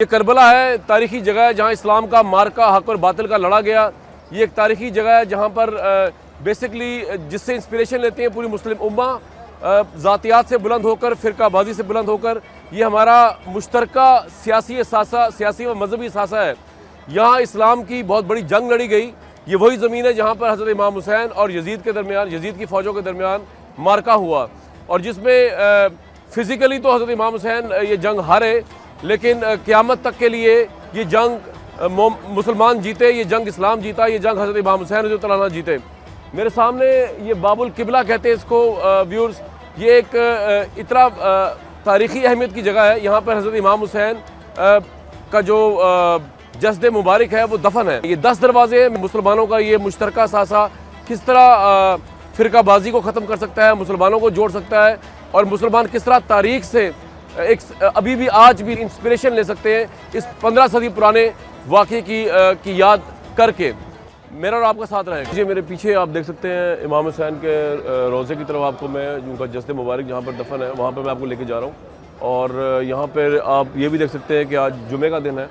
یہ کربلا ہے، تاریخی جگہ ہے جہاں اسلام کا مارکا حق اور باطل کا لڑا گیا۔ یہ ایک تاریخی جگہ ہے جہاں پر بیسکلی جس سے انسپریشن لیتے ہیں پوری مسلم امہ، ذاتیات سے بلند ہو کر، فرقہ بازی سے بلند ہو کر۔ یہ ہمارا مشترکہ سیاسی اثاثہ، سیاسی و مذہبی اثاثہ ہے۔ یہاں اسلام کی بہت بڑی جنگ لڑی گئی۔ یہ وہی زمین ہے جہاں پر حضرت امام حسین اور یزید کے درمیان، یزید کی فوجوں کے درمیان مارکا ہوا، اور جس میں فزیکلی تو حضرت امام حسین یہ جنگ ہارے، لیکن قیامت تک کے لیے یہ جنگ مسلمان جیتے، یہ جنگ اسلام جیتا، یہ جنگ حضرت امام حسین رضی اللہ عنہ جیتے۔ میرے سامنے یہ باب القبلہ کہتے ہیں اس کو ویورز، یہ ایک اتنا تاریخی اہمیت کی جگہ ہے۔ یہاں پر حضرت امام حسین کا جو جسد مبارک ہے وہ دفن ہے۔ یہ 10 دروازے ہیں مسلمانوں کا، یہ مشترکہ اثاثہ کس طرح فرقہ بازی کو ختم کر سکتا ہے، مسلمانوں کو جوڑ سکتا ہے، اور مسلمان کس طرح تاریخ سے ایک ابھی بھی آج بھی انسپریشن لے سکتے ہیں اس 15 صدی پرانے واقعے کی یاد کر کے۔ میرا اور آپ کا ساتھ رہے گا۔ میرے پیچھے آپ دیکھ سکتے ہیں امام حسین کے روضے کی طرف، آپ کو میں جن کا جسد مبارک جہاں پر دفن ہے وہاں پر میں آپ کو لے کے جا رہا ہوں۔ اور یہاں پر آپ یہ بھی دیکھ سکتے ہیں کہ آج جمعہ کا دن ہے،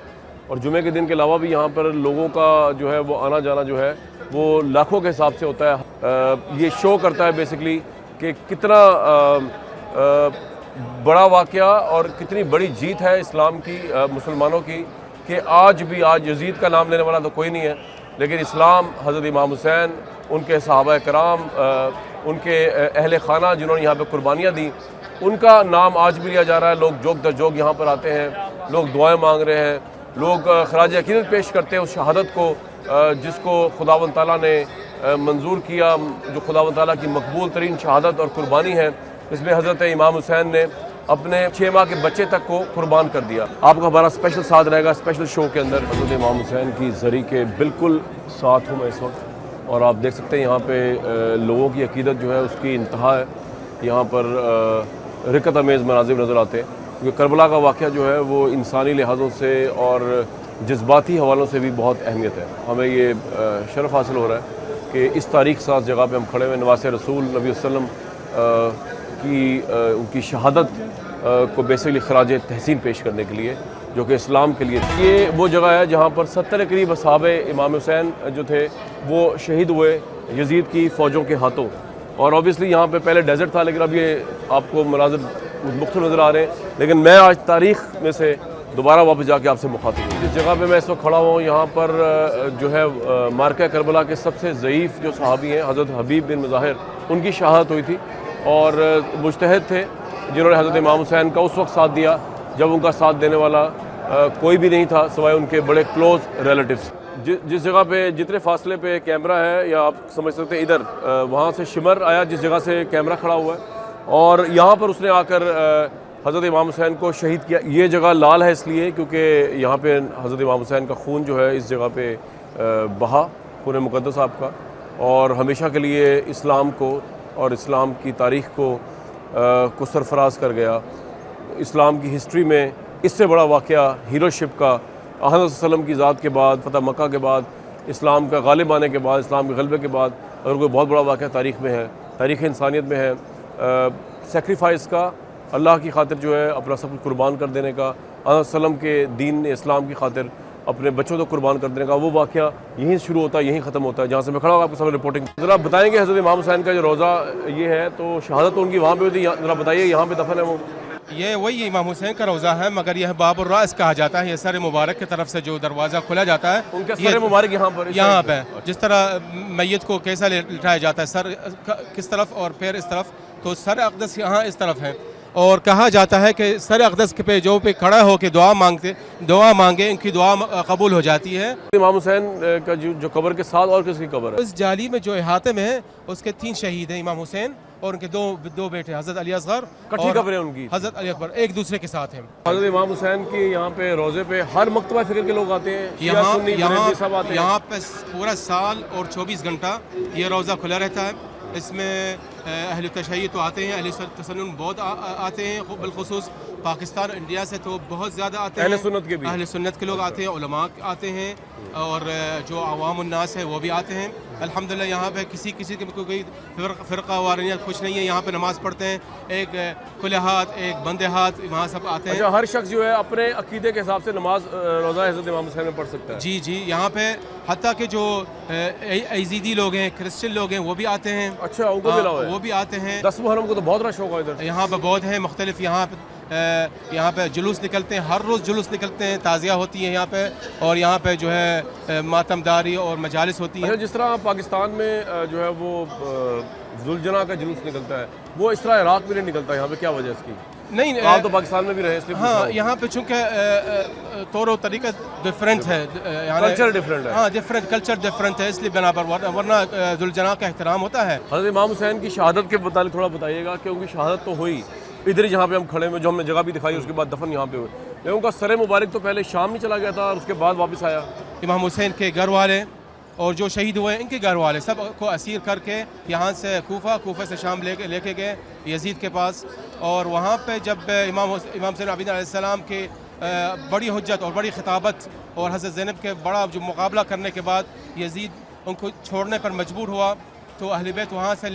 اور جمعہ کے دن کے علاوہ بھی یہاں پر لوگوں کا جو ہے وہ آنا جانا جو ہے وہ لاکھوں کے حساب سے ہوتا ہے۔ یہ شو کرتا ہے بیسکلی کہ کتنا بڑا واقعہ اور کتنی بڑی جیت ہے اسلام کی، مسلمانوں کی، کہ آج یزید کا نام لینے والا تو کوئی نہیں ہے، لیکن اسلام، حضرت امام حسین، ان کے صحابہ کرام، ان کے اہل خانہ جنہوں نے یہاں پہ قربانیاں دیں، ان کا نام آج بھی لیا جا رہا ہے۔ لوگ جوگ در جوگ یہاں پر آتے ہیں، لوگ دعائیں مانگ رہے ہیں، لوگ خراج عقیدت پیش کرتے ہیں اس شہادت کو جس کو خداوند تعالیٰ نے منظور کیا، جو خداوند تعالیٰ کی مقبول ترین شہادت اور قربانی ہے۔ اس میں حضرت امام حسین نے اپنے 6 ماہ کے بچے تک کو قربان کر دیا۔ آپ کا ہمارا اسپیشل ساتھ رہے گا اسپیشل شو کے اندر۔ حضرت امام حسین کی زری کے بالکل ساتھ ہوں میں اس وقت، اور آپ دیکھ سکتے ہیں یہاں پہ لوگوں کی عقیدت جو ہے اس کی انتہا ہے۔ یہاں پر رقت امیز مناظر نظر آتے ہیں، کیونکہ کربلا کا واقعہ جو ہے وہ انسانی لحاظوں سے اور جذباتی حوالوں سے بھی بہت اہمیت ہے۔ ہمیں یہ شرف حاصل ہو رہا ہے کہ اس تاریخ ساز جگہ پہ ہم کھڑے ہوئے نواس رسول نبی وسلم کی ان کی شہادت کو بیسکلی خراج تحسین پیش کرنے کے لیے، جو کہ اسلام کے لیے۔ یہ وہ جگہ ہے جہاں پر 70 کے قریب اصحاب امام حسین جو تھے وہ شہید ہوئے یزید کی فوجوں کے ہاتھوں، اور اوبیسلی یہاں پہ پہلے ڈیزرٹ تھا، لیکن اب یہ آپ کو مناظر مختلف نظر آ رہے ہیں۔ لیکن میں آج تاریخ میں سے دوبارہ واپس جا کے آپ سے مخاطب ہوں۔ جس جگہ پہ میں اس وقت کھڑا ہوں یہاں پر جو ہے مارکہ کربلا کے سب سے ضعیف جو صحابی ہیں حضرت حبیب بن مظاہر، ان کی شہادت ہوئی تھی، اور مجتہد تھے جنہوں نے حضرت امام حسین کا اس وقت ساتھ دیا جب ان کا ساتھ دینے والا کوئی بھی نہیں تھا سوائے ان کے بڑے کلوز ریلیٹیوز۔ جس جگہ پہ جتنے فاصلے پہ کیمرہ ہے، یا آپ سمجھ سکتے ہیں ادھر وہاں سے شمر آیا جس جگہ سے کیمرہ کھڑا ہوا ہے، اور یہاں پر اس نے آ کر حضرت امام حسین کو شہید کیا۔ یہ جگہ لال ہے اس لیے کیونکہ یہاں پہ حضرت امام حسین کا خون جو ہے اس جگہ پہ بہا، خون مقدس آپ کا، اور ہمیشہ کے لیے اسلام کو اور اسلام کی تاریخ کو سرفراز کر گیا۔ اسلام کی ہسٹری میں اس سے بڑا واقعہ ہیرو شپ کا، حضرت صلی اللہ علیہ وسلم کی ذات کے بعد، فتح مکہ کے بعد، اسلام کا غالب آنے کے بعد، اسلام کے غلبے کے بعد، اور کوئی بہت بڑا واقعہ تاریخ میں ہے، تاریخ انسانیت میں ہے، سیکریفائس کا، اللہ کی خاطر جو ہے اپنا سب کچھ قربان کر دینے کا، حضرت صلی اللہ علیہ وسلم کے دین اسلام کی خاطر اپنے بچوں کو قربان کر دینے کا۔ وہ واقعہ یہیں شروع ہوتا ہے، یہیں ختم ہوتا ہے، جہاں سے میں کھڑا ہوں آپ کو سامنے رپورٹنگ۔ ذرا بتائیں گے حضرت امام حسین کا جو روزہ یہ ہے تو شہادت تو ان کی وہاں پہ ہوئی تھی، ذرا بتائیے یہاں پہ دفن ہے وہ؟ یہ وہی امام حسین کا روزہ ہے، مگر یہ باب الراس کہا جاتا ہے۔ یہ سر مبارک کی طرف سے جو دروازہ کھولا جاتا ہے، ان کا سر مبارک یہاں پہ جس طرح میت کو کیسا لٹایا جاتا ہے، سر کس طرف اور پیر اس طرف، تو سر اقدس یہاں اس طرف ہے، اور کہا جاتا ہے کہ سر اقدس پہ جو پہ کھڑا ہو کے دعا مانگے ان کی دعا قبول ہو جاتی ہے۔ امام حسین کا جو قبر کے ساتھ اور کس کی قبر ہے؟ اس جالی میں جو احاطے میں ہے اس کے 3 شہید ہیں، امام حسین اور ان کے دو بیٹے حضرت علی اصغر کٹھی قبر ہے ان کی، حضرت علی اکبر، ایک دوسرے کے ساتھ ہیں۔ حضرت امام حسین کی یہاں پہ روزے پہ ہر مکتبہ فکر کے لوگ آتے ہیں، شیعہ سنی بریلوی سب آتے ہیں یہاں پہ پورا سال اور 24 گھنٹہ یہ روزہ کھلا رہتا ہے۔ اس میں اہل تشیع تو آتے ہیں، اہل تسنن بہت آتے ہیں بالخصوص، پاکستان انڈیا سے تو بہت زیادہ آتے اہل ہیں، سنت کے بھی؟ اہل سنت کے لوگ آتے ہیں، علماء آتے ہیں، اور جو عوام الناس ہے وہ بھی آتے ہیں الحمدللہ۔ یہاں پہ کسی کے کوئی فرقہ وارانیت کچھ نہیں ہے، یہاں پہ نماز پڑھتے ہیں، ایک کھلے ہاتھ ایک بندے ہاتھ وہاں سب آتے ہیں۔ اچھا، ہر شخص جو ہے اپنے عقیدے کے حساب سے نماز روزہ حضرت امام حسین میں پڑھ سکتا ہے؟ جی جی، یہاں پہ حتیٰ کہ جو یزیدی لوگ ہیں، کرسچن لوگ ہیں، وہ بھی آتے ہیں۔ اچھا، ان کو بھی الاؤ ہے؟ وہ بھی آتے ہیں۔ 10 محرم کو تو بہت رش ہوگا ادھر؟ یہاں پہ بہت ہیں مختلف، یہاں پہ جلوس نکلتے ہیں، ہر روز جلوس نکلتے ہیں، تعزیہ ہوتی ہے یہاں پہ، اور یہاں پہ جو ہے ماتم داری اور مجالس ہوتی ہیں۔ اچھا، جس طرح پاکستان میں جو ہے وہ ذوالجناح کا جلوس نکلتا ہے، وہ اس طرح عراق میں نہیں نکلتا، یہاں پہ کیا وجہ ہے اس کی؟ نہیں، آپ تو پاکستان میں بھی رہے، اس لیے پوچھ رہا ہاں، ہوں۔ یہاں پہ چونکہ طور و طریقہ ڈفرینٹ ہے، کلچر ڈفرینٹ ہے۔ ہاں، کلچر ڈفرینٹ ہے، اس لیے بنا پر ورنہ ذوالجناح کا احترام ہوتا ہے۔ حضرت امام حسین کی شہادت کے متعلق تھوڑا بتائیے گا، کہ ان کی شہادت تو ہوئی ادھر ہی جہاں پہ ہم کھڑے ہوئے، جو ہم نے جگہ بھی دکھائی، اس کے بعد دفن یہاں پہ ہوئے، لیکن ان کا سر مبارک تو پہلے شام میں چلا گیا تھا اور اس کے بعد واپس آیا۔ امام حسین کے گھر والے اور جو شہید ہوئے ان کے گھر والے سب کو اسیر کر کے یہاں سے کوفہ سے شام لے کے گئے یزید کے پاس، اور وہاں پہ جب امام حسین علیہ السلام کے بڑی حجت اور بڑی خطابت اور حضرت زینب کے بڑا جو مقابلہ کرنے کے بعد یزید ان کو چھوڑنے پر مجبور ہوا، تو اہل بیت وہاں سے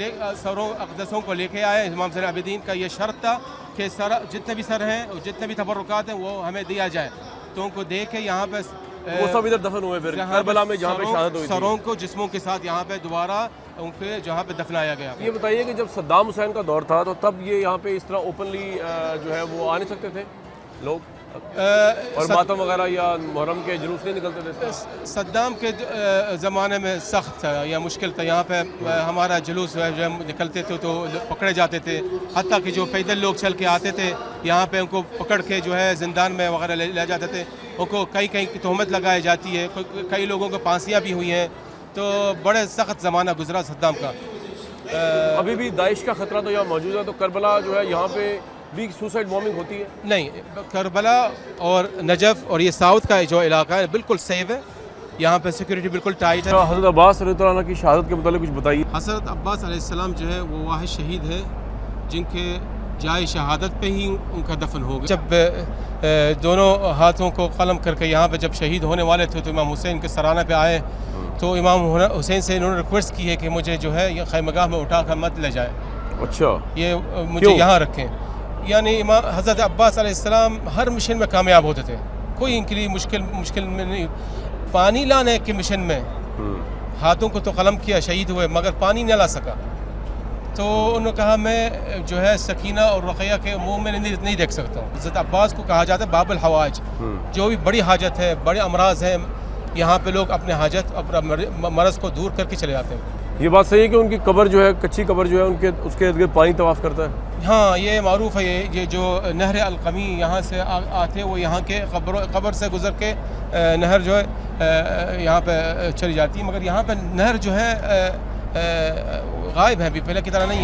سروں اقدسوں کو لے کے آئے۔ امام زین العابدین کا یہ شرط تھا کہ جتنے بھی سر ہیں اور جتنے بھی تبرکات ہیں وہ ہمیں دیا جائے، تو ان کو دے کے یہاں پہ وہ سب ادھر دفن ہوئے، پھر کربلا میں جہاں پہ شہادت ہوئی تھی۔ سروں کو جسموں کے ساتھ یہاں پہ دوبارہ ان کے جہاں پہ دفنایا گیا۔ یہ بتائیے کہ جب صدام حسین کا دور تھا تو تب یہ یہاں پہ اس طرح اوپنلی جو ہے وہ آ نہیں سکتے تھے لوگ، اور ماتم وغیرہ یا محرم کے جلوس نہیں نکلتے تھے؟ صدام کے زمانے میں سخت تھا یا مشکل تھا، یہاں پہ ہمارا جلوس جو ہم نکلتے تھے تو پکڑے جاتے تھے، حتیٰ کہ جو پیدل لوگ چل کے آتے تھے یہاں پہ ان کو پکڑ کے جو ہے زندان میں وغیرہ لے جاتے تھے، ان کو کئی تہمت لگائی جاتی ہے، کئی لوگوں کو پھانسیاں بھی ہوئی ہیں، تو بڑے سخت زمانہ گزرا صدام کا۔ ابھی بھی داعش کا خطرہ تو یہاں موجود ہے، تو کربلا جو ہے یہاں پہ بھی سوسائڈ بومبنگ ہوتی ہے؟ نہیں، کربلا اور نجف اور یہ ساؤتھ کا جو علاقہ ہے بالکل سیف ہے، یہاں پہ سیکورٹی بالکل ٹائٹ ہے۔ حضرت عباس رضی اللہ عنہ کی شہادت کے متعلق کچھ بتائیے۔ حضرت عباس علیہ السلام جو ہے وہ واحد شہید ہے جن کے جائے شہادت پہ ہی ان کا دفن ہو گیا۔ جب دونوں ہاتھوں کو قلم کر کے یہاں پہ جب شہید ہونے والے تھے تو امام حسین کے سرانہ پہ آئے، تو امام حسین سے انہوں نے ریکویسٹ کی ہے کہ مجھے جو ہے یہ خیمگاہ میں اٹھا کر مت لے جائے، اچھا، یہ مجھے یہاں رکھیں۔ یعنی حضرت عباس علیہ السلام ہر مشن میں کامیاب ہوتے تھے، کوئی ان کے لیے مشکل میں نہیں۔ پانی لانے کے مشن میں ہاتھوں کو تو قلم کیا، شہید ہوئے، مگر پانی نہ لا سکا، تو انہوں نے کہا میں جو ہے سکینہ اور رقیہ کے منہ میں نہیں دیکھ سکتا ہوں۔ حضرت عباس کو کہا جاتا ہے باب الحوائج، جو بھی بڑی حاجت ہے، بڑے امراض ہیں، یہاں پہ لوگ اپنے حاجت اپنا مرض کو دور کر کے چلے جاتے ہیں۔ یہ بات صحیح ہے کہ ان کی قبر جو ہے، کچی قبر جو ہے، اس کے ارد گرد پانی طواف کرتا ہے؟ ہاں، یہ معروف ہے، یہ جو نہر القمی یہاں سے آتے ہیں وہ یہاں کے قبر سے گزر کے نہر جو ہے یہاں پہ چلی جاتی ہے، مگر یہاں پہ نہر جو ہے غائب ہے، ابھی پہلے کی طرح نہیں ہے۔